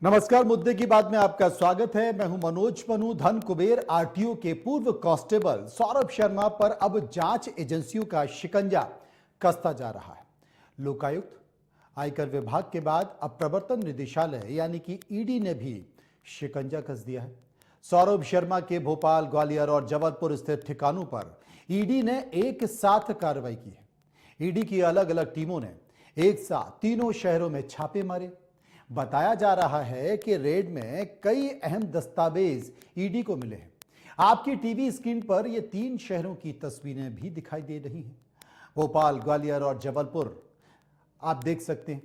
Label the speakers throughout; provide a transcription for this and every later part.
Speaker 1: नमस्कार। मुद्दे की बात में आपका स्वागत है। मैं हूं मनोज मनु। धन कुबेर आरटीओ के पूर्व कांस्टेबल सौरभ शर्मा पर अब जांच एजेंसियों का शिकंजा कसता जा रहा है। लोकायुक्त, आयकर विभाग के बाद अब प्रवर्तन निदेशालय यानी कि ईडी ने भी शिकंजा कस दिया है। सौरभ शर्मा के भोपाल, ग्वालियर और जबलपुर स्थित ठिकानों पर ईडी ने एक साथ कार्रवाई की है। ईडी की अलग अलग टीमों ने एक साथ तीनों शहरों में छापे मारे। बताया जा रहा है कि रेड में कई अहम दस्तावेज ईडी को मिले हैं। आपकी टीवी स्क्रीन पर ये तीन शहरों की तस्वीरें भी दिखाई दे रही हैं। भोपाल, ग्वालियर और जबलपुर आप देख सकते हैं।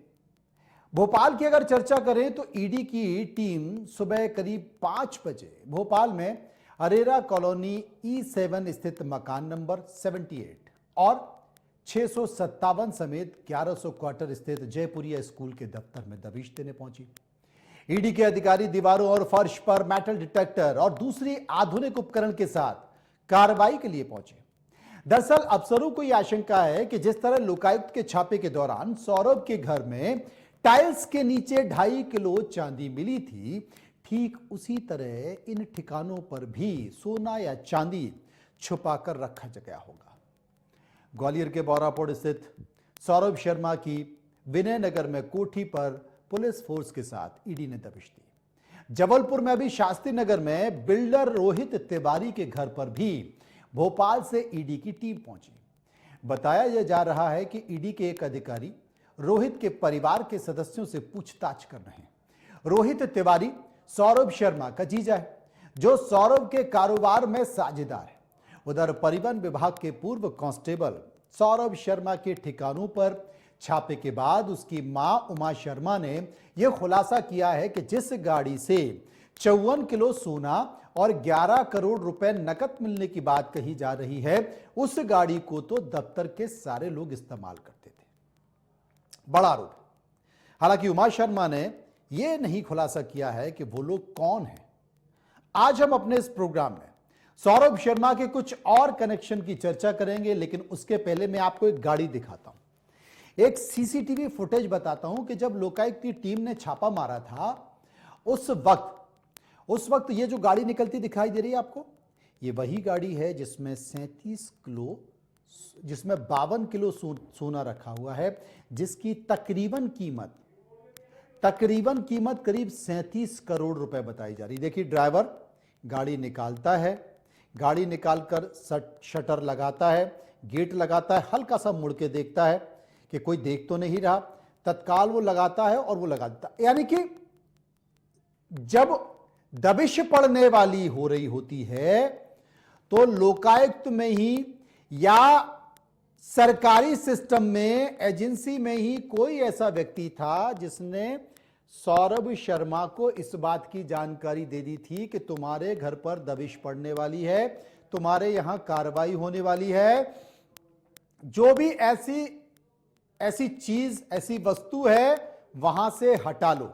Speaker 1: भोपाल की अगर चर्चा करें तो ईडी की टीम सुबह करीब 5 बजे भोपाल में अरेरा कॉलोनी E7 स्थित मकान नंबर 78 और 657 समेत 1100 क्वार्टर स्थित जयपुरिया स्कूल के दफ्तर में दबिश देने पहुंची। ईडी के अधिकारी दीवारों और फर्श पर मेटल डिटेक्टर और दूसरी आधुनिक उपकरण के साथ कार्रवाई के लिए पहुंचे। दरअसल अफसरों को यह आशंका है कि जिस तरह लोकायुक्त के छापे के दौरान सौरभ के घर में टाइल्स के नीचे 2.5 किलो चांदी मिली थी, ठीक उसी तरह इन ठिकानों पर भी सोना या चांदी छुपाकर रखा गया होगा। ग्वालियर के बौरापुर स्थित सौरभ शर्मा की विनय नगर में कोठी पर पुलिस फोर्स के साथ ईडी ने दबिश दी। जबलपुर में भी शास्त्री नगर में बिल्डर रोहित तिवारी के घर पर भी भोपाल से ईडी की टीम पहुंची। बताया यह जा रहा है कि ईडी के एक अधिकारी रोहित के परिवार के सदस्यों से पूछताछ कर रहे हैं। रोहित तिवारी सौरभ शर्मा का जीजा है, जो सौरभ के कारोबार में साझेदार है। उधर परिवहन विभाग के पूर्व कांस्टेबल सौरभ शर्मा के ठिकानों पर छापे के बाद उसकी मां उमा शर्मा ने यह खुलासा किया है कि जिस गाड़ी से 54 किलो सोना और 11 करोड़ रुपए नकद मिलने की बात कही जा रही है, उस गाड़ी को तो दफ्तर के सारे लोग इस्तेमाल करते थे। बड़ा आरोप। हालांकि उमा शर्मा ने यह नहीं खुलासा किया है कि वो लोग कौन हैं। आज हम अपने इस प्रोग्राम में सौरभ शर्मा के कुछ और कनेक्शन की चर्चा करेंगे, लेकिन उसके पहले मैं आपको एक गाड़ी दिखाता हूं। एक सीसीटीवी फुटेज बताता हूं कि जब लोकायुक्त की टीम ने छापा मारा था, उस वक्त ये जो गाड़ी निकलती दिखाई दे रही है आपको, ये वही गाड़ी है जिसमें 52 किलो सोना रखा हुआ है, जिसकी तकरीबन कीमत करीब 37 करोड़ रुपए बताई जा रही। देखिए, ड्राइवर गाड़ी निकालता है, गाड़ी निकालकर शटर लगाता है, गेट लगाता है, हल्का सा मुड़ के देखता है कि कोई देख तो नहीं रहा, तत्काल वो लगाता है और वो लगा देता है। यानी कि जब दबिश पड़ने वाली हो रही होती है तो लोकायुक्त में ही या सरकारी सिस्टम में, एजेंसी में ही कोई ऐसा व्यक्ति था जिसने सौरभ शर्मा को इस बात की जानकारी दे दी थी कि तुम्हारे घर पर दबिश पड़ने वाली है, तुम्हारे यहां कार्रवाई होने वाली है, जो भी ऐसी चीज, ऐसी वस्तु है वहां से हटा लो।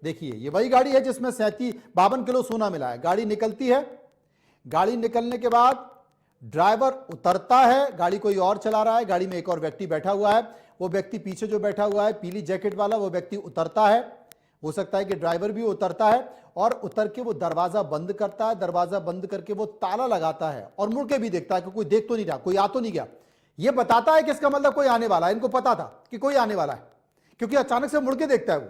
Speaker 1: देखिए, ये वही गाड़ी है जिसमें 52 किलो सोना मिला है। गाड़ी निकलती है, गाड़ी निकलने के बाद ड्राइवर उतरता है, गाड़ी कोई और चला रहा है, गाड़ी में एक और व्यक्ति बैठा हुआ है। वो व्यक्ति पीछे जो बैठा हुआ है पीली जैकेट वाला, वो व्यक्ति उतरता है। हो सकता है कि ड्राइवर भी उतरता है और उतर के वो दरवाजा बंद करता है। दरवाजा बंद करके वो ताला लगाता है और मुड़ के भी देखता है कि कोई देख तो नहीं रहा, कोई आ तो नहीं गया। ये बताता है कि इसका मतलब कोई आने वाला है। इनको पता था कि कोई आने वाला है, क्योंकि अचानक से मुड़ के देखता है वो,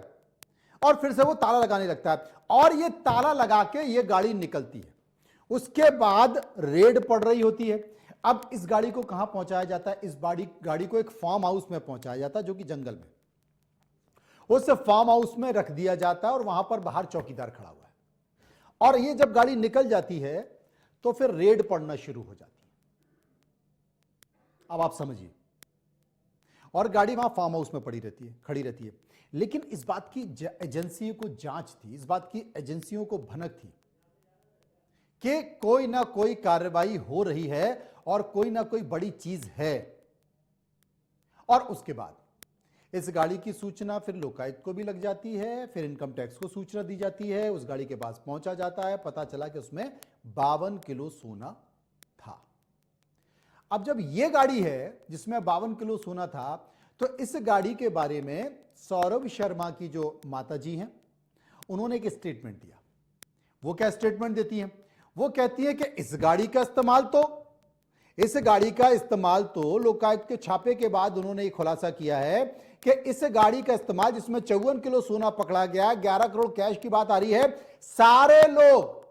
Speaker 1: और फिर से वो ताला लगाने लगता है और ये ताला लगा के ये गाड़ी निकलती है। उसके बाद रेड पड़ रही होती है। अब इस गाड़ी को कहां पहुंचाया जाता है? इस गाड़ी को एक फार्म हाउस में पहुंचाया जाता है, जो कि जंगल में। उस फार्म हाउस में रख दिया जाता है और वहां पर बाहर चौकीदार खड़ा हुआ है। और ये जब गाड़ी निकल जाती है तो फिर रेड पड़ना शुरू हो जाती है। अब आप समझिए, और गाड़ी वहां फार्म हाउस में खड़ी रहती है। लेकिन इस बात की एजेंसियों को जांच थी, इस बात की एजेंसियों को भनक थी कि कोई ना कोई कार्रवाई हो रही है और कोई ना कोई बड़ी चीज है। और उसके बाद इस गाड़ी की सूचना फिर लोकायुक्त को भी लग जाती है, फिर इनकम टैक्स को सूचना दी जाती है, उस गाड़ी के पास पहुंचा जाता है, पता चला कि उसमें 52 किलो सोना था। अब जब यह गाड़ी है जिसमें 52 किलो सोना था, तो इस गाड़ी के बारे में सौरभ शर्मा की जो माताजी हैं उन्होंने एक स्टेटमेंट दिया। वो क्या स्टेटमेंट देती हैं? वो कहती है कि इस गाड़ी का इस्तेमाल तो लोकायुक्त के छापे के बाद उन्होंने एक खुलासा किया है कि इस गाड़ी का इस्तेमाल, जिसमें 54 किलो सोना पकड़ा गया, 11 करोड़ कैश की बात आ रही है, सारे लोग,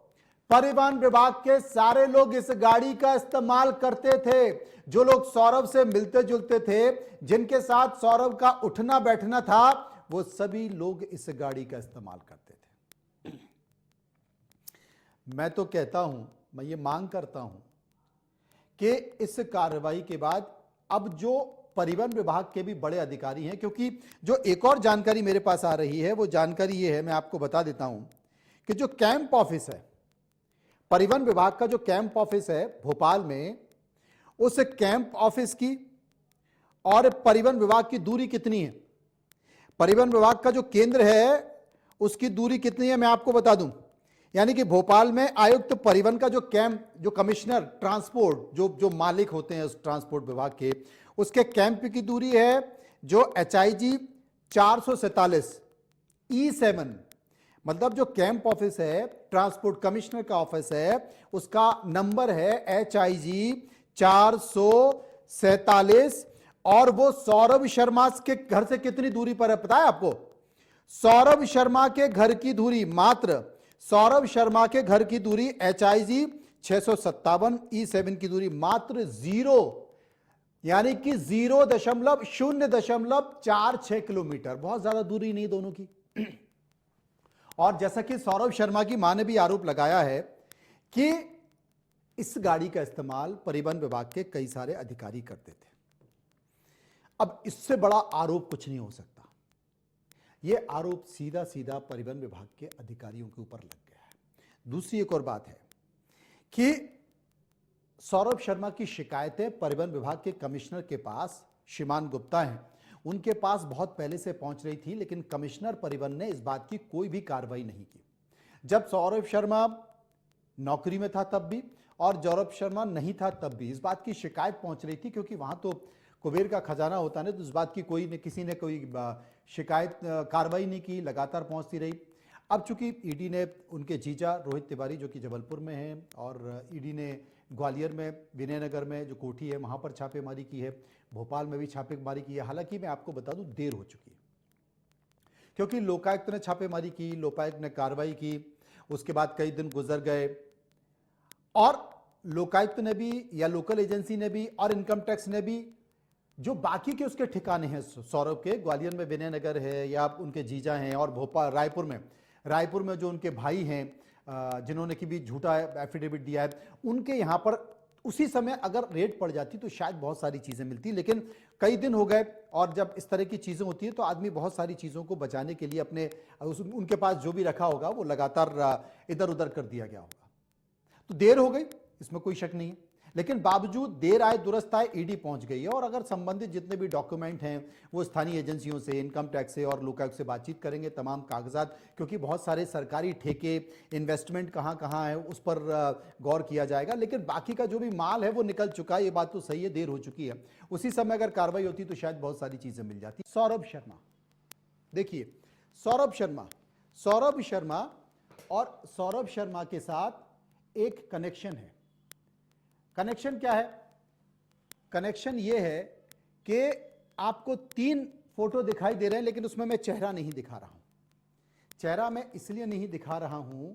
Speaker 1: परिवहन विभाग के सारे लोग इस गाड़ी का इस्तेमाल करते थे। जो लोग सौरभ से मिलते जुलते थे, जिनके साथ सौरभ का उठना बैठना था, वो सभी लोग इस गाड़ी का इस्तेमाल करते थे। मैं तो कहता हूं, मैं ये मांग करता हूं कि इस कार्रवाई के बाद अब जो परिवहन विभाग के भी बड़े अधिकारी हैं, क्योंकि जो एक और जानकारी मेरे पास आ रही है, वो जानकारी ये है, मैं आपको बता देता हूं कि जो कैंप ऑफिस है, परिवहन विभाग का जो कैंप ऑफिस है भोपाल में, उस कैंप ऑफिस की और परिवहन विभाग की दूरी कितनी है? परिवहन विभाग का जो केंद्र है उसकी दूरी कितनी है, मैं आपको बता दूं। यानी कि भोपाल में आयुक्त परिवहन का जो कैंप, जो कमिश्नर ट्रांसपोर्ट, जो मालिक होते हैं उस ट्रांसपोर्ट विभाग के, उसके कैंप की दूरी है जो HIG 447 E7, मतलब जो कैंप ऑफिस है, ट्रांसपोर्ट कमिश्नर का ऑफिस है, उसका नंबर है HIG 447, और वो सौरभ शर्मा के घर से कितनी दूरी पर है पता है आपको? सौरभ शर्मा के घर की दूरी, मात्र सौरभ शर्मा के घर की दूरी HIG 657 E7 की दूरी मात्र 0, यानी कि 0.046 किलोमीटर, बहुत ज्यादा दूरी नहीं दोनों की। और जैसा कि सौरभ शर्मा की मां ने भी आरोप लगाया है कि इस गाड़ी का इस्तेमाल परिवहन विभाग के कई सारे अधिकारी करते थे। अब इससे बड़ा आरोप कुछ नहीं हो सकता। यह आरोप सीधा सीधा परिवहन विभाग के अधिकारियों के ऊपर लग गया है। दूसरी एक और बात है कि सौरभ शर्मा की शिकायतें परिवहन विभाग के कमिश्नर के पास, श्रीमान गुप्ता हैं, उनके पास बहुत पहले से पहुंच रही थी, लेकिन कमिश्नर परिवहन ने इस बात की कोई भी कार्रवाई नहीं की। जब सौरभ शर्मा नौकरी में था तब भी, और सौरभ शर्मा नहीं था तब भी इस बात की शिकायत पहुंच रही थी, क्योंकि वहां तो कुबेर का खजाना होता है, तो इस बात की किसी ने कोई शिकायत, कार्रवाई नहीं की, लगातार पहुंचती रही। अब चूंकि ईडी ने उनके जीजा रोहित तिवारी, जो कि जबलपुर में हैं, और ईडी ने ग्वालियर में विनयनगर में जो कोठी है वहां पर छापेमारी की है, भोपाल में भी छापेमारी की है। हालांकि मैं आपको बता दूं, देर हो चुकी है, क्योंकि लोकायुक्त ने छापेमारी की, लोकायुक्त ने कार्रवाई की, उसके बाद कई दिन गुजर गए, और लोकायुक्त ने भी, या लोकल एजेंसी ने भी, और इनकम टैक्स ने भी, जो बाकी के उसके ठिकाने हैं सौरभ के, ग्वालियर में विनयनगर है, या उनके जीजा हैं, और भोपाल, रायपुर में जो उनके भाई हैं जिन्होंने कि भी झूठा एफिडेविट दिया है, उनके यहां पर उसी समय अगर रेड पड़ जाती तो शायद बहुत सारी चीजें मिलती, लेकिन कई दिन हो गए, और जब इस तरह की चीजें होती हैं तो आदमी बहुत सारी चीजों को बचाने के लिए अपने उनके पास जो भी रखा होगा वो लगातार इधर उधर कर दिया गया होगा। तो देर हो गई, इसमें कोई शक नहीं है, लेकिन बावजूद देर आए दुरुस्त आए, ईडी पहुंच गई है, और अगर संबंधित जितने भी डॉक्यूमेंट हैं वो स्थानीय एजेंसियों से, इनकम टैक्स से और लोकायुक्त से बातचीत करेंगे, तमाम कागजात, क्योंकि बहुत सारे सरकारी ठेके, इन्वेस्टमेंट कहाँ कहाँ है उस पर गौर किया जाएगा, लेकिन बाकी का जो भी माल है वो निकल चुका है, ये बात तो सही है, देर हो चुकी है। उसी समय अगर कार्रवाई होती तो शायद बहुत सारी चीजें मिल जाती। सौरभ शर्मा, देखिए सौरभ शर्मा और सौरभ शर्मा के साथ एक कनेक्शन है। कनेक्शन क्या है? कनेक्शन यह है कि आपको 3 फोटो दिखाई दे रहे हैं, लेकिन उसमें मैं चेहरा नहीं दिखा रहा हूं। चेहरा मैं इसलिए नहीं दिखा रहा हूं,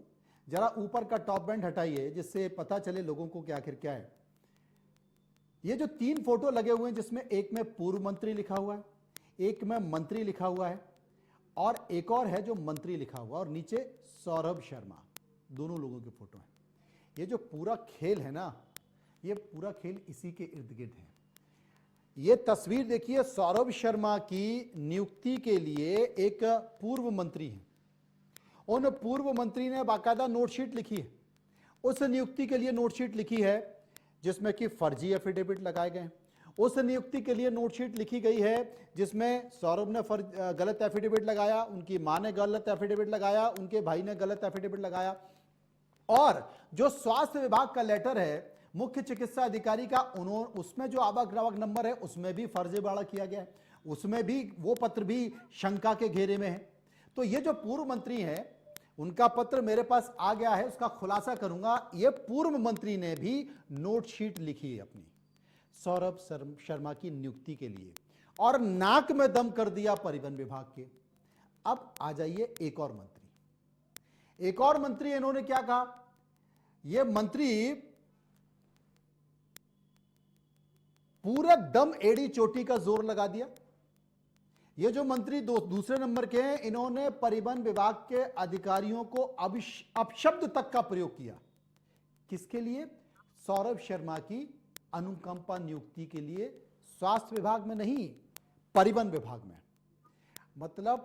Speaker 1: जरा ऊपर का टॉप बैंड हटाइए, जिससे पता चले लोगों को कि आखिर क्या है। ये जो 3 फोटो लगे हुए हैं, जिसमें एक में पूर्व मंत्री लिखा हुआ है, एक में मंत्री लिखा हुआ है, और एक और है जो मंत्री लिखा हुआ, और नीचे सौरभ शर्मा, दोनों लोगों के फोटो हैं। ये जो पूरा खेल है ना, ये पूरा खेल इसी के इर्द गिर्द है। ये तस्वीर देखिए, सौरभ शर्मा की नियुक्ति के लिए एक पूर्व मंत्री है, उन पूर्व मंत्री ने बाकायदा नोटशीट लिखी है, उस नियुक्ति के लिए नोटशीट लिखी है जिसमें कि फर्जी एफिडेविट लगाए गए। उस नियुक्ति के लिए नोटशीट लिखी गई है जिसमें सौरभ ने गलत एफिडेविट लगाया, उनकी मां ने गलत एफिडेविट लगाया, उनके भाई ने गलत एफिडेविट लगाया, और जो स्वास्थ्य विभाग का लेटर है मुख्य चिकित्सा अधिकारी का, उसमें जो आवागमन नंबर है उसमें भी फर्जीवाड़ा किया गया है, उसमें भी वो पत्र भी शंका के घेरे में है। तो ये जो पूर्व मंत्री हैं, उनका पत्र मेरे पास आ गया है, उसका खुलासा करूंगा। यह पूर्व मंत्री ने भी नोट शीट लिखी है अपनी सौरभ शर्मा की नियुक्ति के लिए, और नाक में दम कर दिया परिवहन विभाग के। अब आ जाइए एक और मंत्री, इन्होंने क्या कहा? यह मंत्री पूरे दम एड़ी चोटी का जोर लगा दिया। ये जो मंत्री दूसरे नंबर के हैं, इन्होंने परिवहन विभाग के अधिकारियों को अपशब्द तक का प्रयोग किया। किसके लिए? सौरभ शर्मा की अनुकंपा नियुक्ति के लिए। स्वास्थ्य विभाग में नहीं, परिवहन विभाग में। मतलब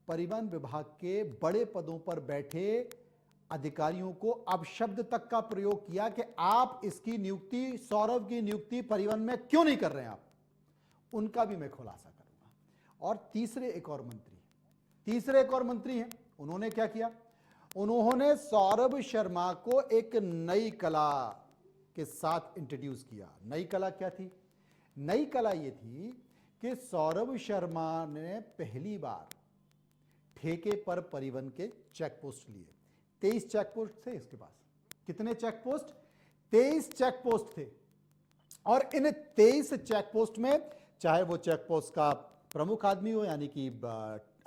Speaker 1: परिवहन विभाग के बड़े पदों पर बैठे अधिकारियों को अपशब्द तक का प्रयोग किया कि आप इसकी नियुक्ति, सौरभ की नियुक्ति परिवहन में क्यों नहीं कर रहे हैं आप। उनका भी मैं खुलासा करूंगा। और तीसरे एक और मंत्री हैं, उन्होंने क्या किया? उन्होंने सौरभ शर्मा को एक नई कला के साथ इंट्रोड्यूस किया। नई कला क्या थी? नई कला यह थी कि सौरभ शर्मा ने पहली बार ठेके पर परिवहन के चेक पोस्ट लिए। 23 चेक पोस्ट थे इसके पास। कितने चेक पोस्ट? 23 चेक पोस्ट थे। और इन 23 चेक पोस्ट में, चाहे वो चेक पोस्ट का प्रमुख आदमी हो, यानी कि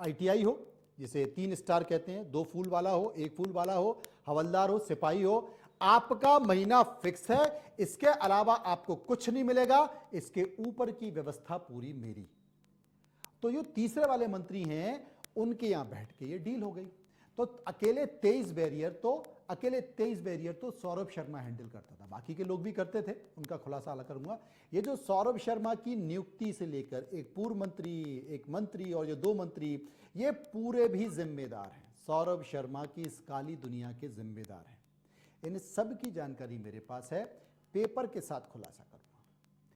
Speaker 1: ITI हो, जिसे 3 स्टार कहते हैं, 2 फूल वाला हो, 1 फूल वाला हो, हवलदार हो, सिपाही हो, आपका महीना फिक्स है। इसके अलावा आपको कुछ नहीं मिलेगा। इसके ऊपर की व्यवस्था पूरी मेरी। तो ये तीसरे वाले मंत्री हैं, उनके यहां बैठ के ये डील हो गई। तो अकेले 23 बैरियर तो सौरभ शर्मा हैंडल करता था, बाकी के लोग भी करते थे। उनका खुलासा अलग करूंगा। ये जो सौरभ शर्मा की नियुक्ति से लेकर एक पूर्व मंत्री, एक मंत्री और ये 2 मंत्री, ये पूरे भी जिम्मेदार हैं। सौरभ शर्मा की इस काली दुनिया के जिम्मेदार हैं। इन सब की जानकारी मेरे पास है, पेपर के साथ खुलासा करूंगा।